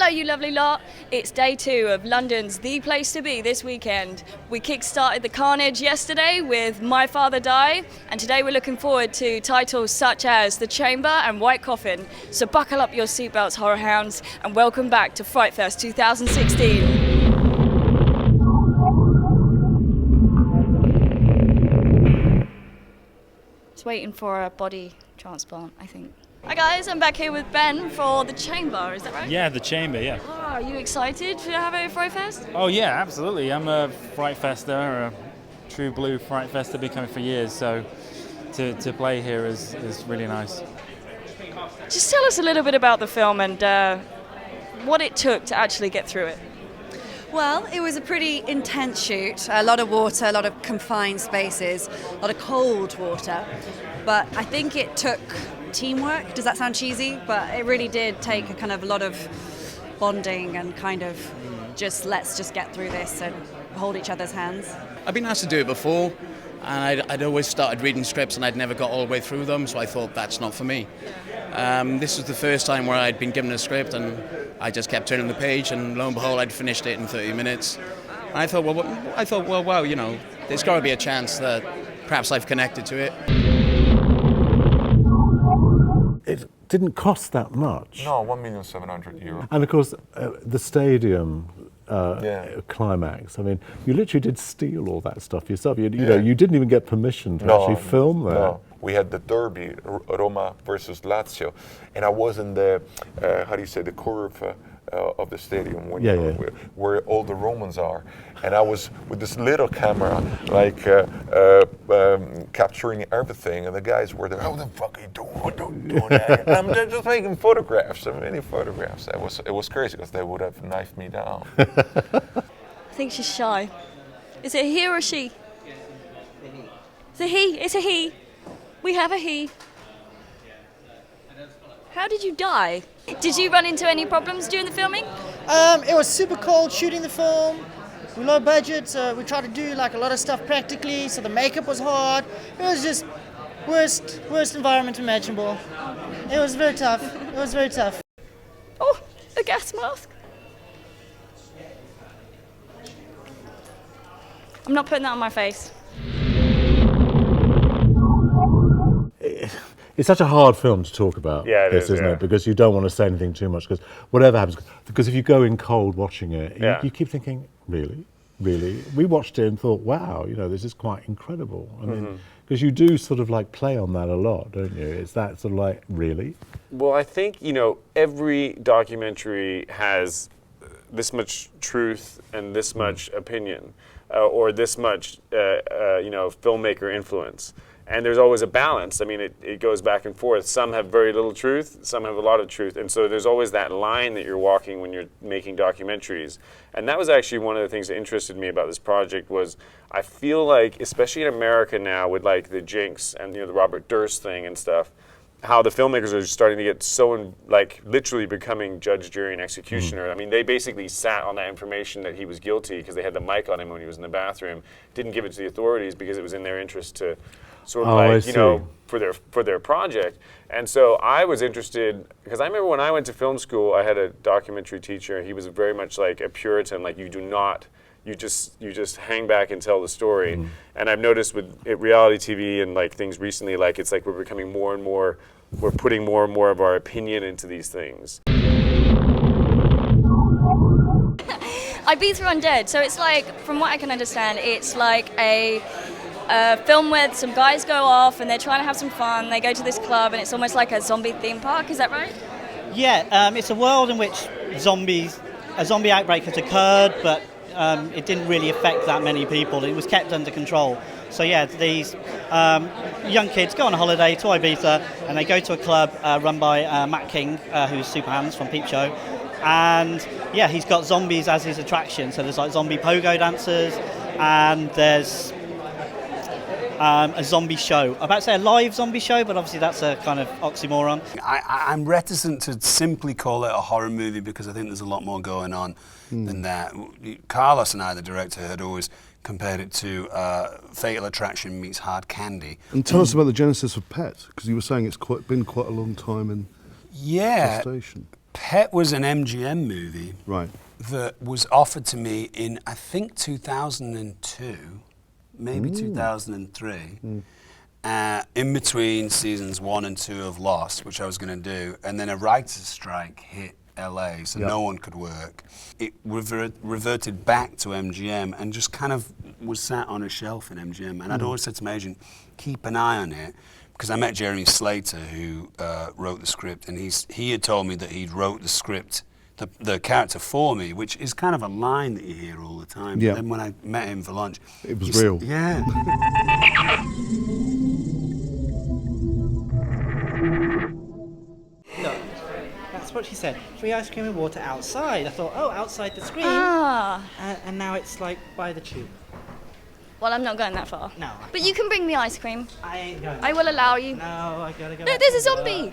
Hello, you lovely lot. It's day 2 of London's The Place to Be this weekend. We kick-started the carnage yesterday with My Father Die, and today we're looking forward to titles such as The Chamber and White Coffin. So buckle up your seatbelts, horror hounds, and welcome back to FrightFest 2016. Just waiting for a body transplant, I think. Hi guys, I'm back here with Ben for The Chamber, is that right? Yeah, The Chamber, yeah. Oh, are you excited to have a FrightFest? Oh yeah, absolutely. I'm a FrightFester, a true blue FrightFester, been coming for years, so to play here is really nice. Just tell us a little bit about the film and what it took to actually get through it. Well, it was a pretty intense shoot. A lot of water, a lot of confined spaces, a lot of cold water. But I think it took teamwork. Does that sound cheesy? But it really did take a lot of bonding and let's just get through this and hold each other's hands. I've been asked to do it before, and I'd always started reading scripts and I'd never got all the way through them, so I thought that's not for me. This was the first time where I'd been given a script and I just kept turning the page, and lo and behold, I'd finished it in 30 minutes. And I thought, wow, you know, there's got to be a chance that perhaps I've connected to it. It didn't cost that much. No, €1,700,000. And of course, the stadium climax. I mean, you literally did steal all that stuff yourself. You know, you didn't even get permission to actually film there. No. We had the derby, Roma versus Lazio, and I was in the, the curve of the stadium where all the Romans are. And I was with this little camera, capturing everything, and the guys were there, "How the fuck are you doing that?" And I'm just making photographs, many photographs. It was crazy because they would have knifed me down. I think she's shy. Is it a he or a she? It's a he. It's a he. We have a he. How did you die? Did you run into any problems during the filming? It was super cold shooting the film. We're low budget, so we tried to do a lot of stuff practically, so the makeup was hard. It was just worst environment imaginable. It was very tough. Oh, a gas mask. I'm not putting that on my face. It's such a hard film to talk about, isn't it? Because you don't want to say anything too much, because whatever happens, because if you go in cold watching it, you keep thinking, really? We watched it and thought, wow, you know, this is quite incredible. I mean, because you do play on that a lot, don't you? It's that really? Well, I think, every documentary has this much truth and this much opinion, or this much, filmmaker influence. And there's always a balance. I mean, it goes back and forth. Some have very little truth, some have a lot of truth. And so there's always that line that you're walking when you're making documentaries. And that was actually one of the things that interested me about this project was I feel like, especially in America now with the Jinx and the Robert Durst thing and stuff, how the filmmakers are starting to get so literally becoming judge, jury, and executioner. I mean, they basically sat on that information that he was guilty because they had the mic on him when he was in the bathroom, didn't give it to the authorities because it was in their interest to for their project. And so I was interested, because I remember when I went to film school, I had a documentary teacher. He was very much like a Puritan, you just hang back and tell the story. And I've noticed with reality TV and things recently, it's we're becoming more and more, we're putting more and more of our opinion into these things. Ibiza Undead, so it's from what I can understand, it's a film where some guys go off and they're trying to have some fun. They go to this club and it's almost like a zombie theme park. Is that right? Yeah, it's a world in which a zombie outbreak has occurred, but it didn't really affect that many people. It was kept under control. So yeah, these young kids go on a holiday to Ibiza and they go to a club run by Matt King, who's Super Hands from Peep Show. And yeah, he's got zombies as his attraction. So there's zombie pogo dancers and there's a zombie show. I'm about to say a live zombie show, but obviously that's a kind of oxymoron. I'm reticent to simply call it a horror movie because I think there's a lot more going on than that. Carlos and I, the director, had always compared it to Fatal Attraction meets Hard Candy. And tell us about the genesis of Pet, because you were saying it's been quite a long time in gestation. Pet was an MGM movie. Right. That was offered to me in, I think, 2002, maybe 2003, in between seasons 1 and 2 of Lost, which I was going to do, and then a writer's strike hit LA, so no one could work. It reverted back to MGM and just kind of was sat on a shelf in MGM, and I'd always said to my agent, keep an eye on it, because I met Jeremy Slater, who wrote the script, and he had told me that he'd wrote the script, the character for me, which is kind of a line that you hear all the time. Yeah. But then when I met him for lunch, it was real. Yeah. Look, that's what she said. Free ice cream and water outside. I thought, oh, outside the screen. And now it's like by the tube. Well, I'm not going that far. No. But you can bring the ice cream. I ain't going. I will allow you. No, I gotta go. Look, there's a zombie.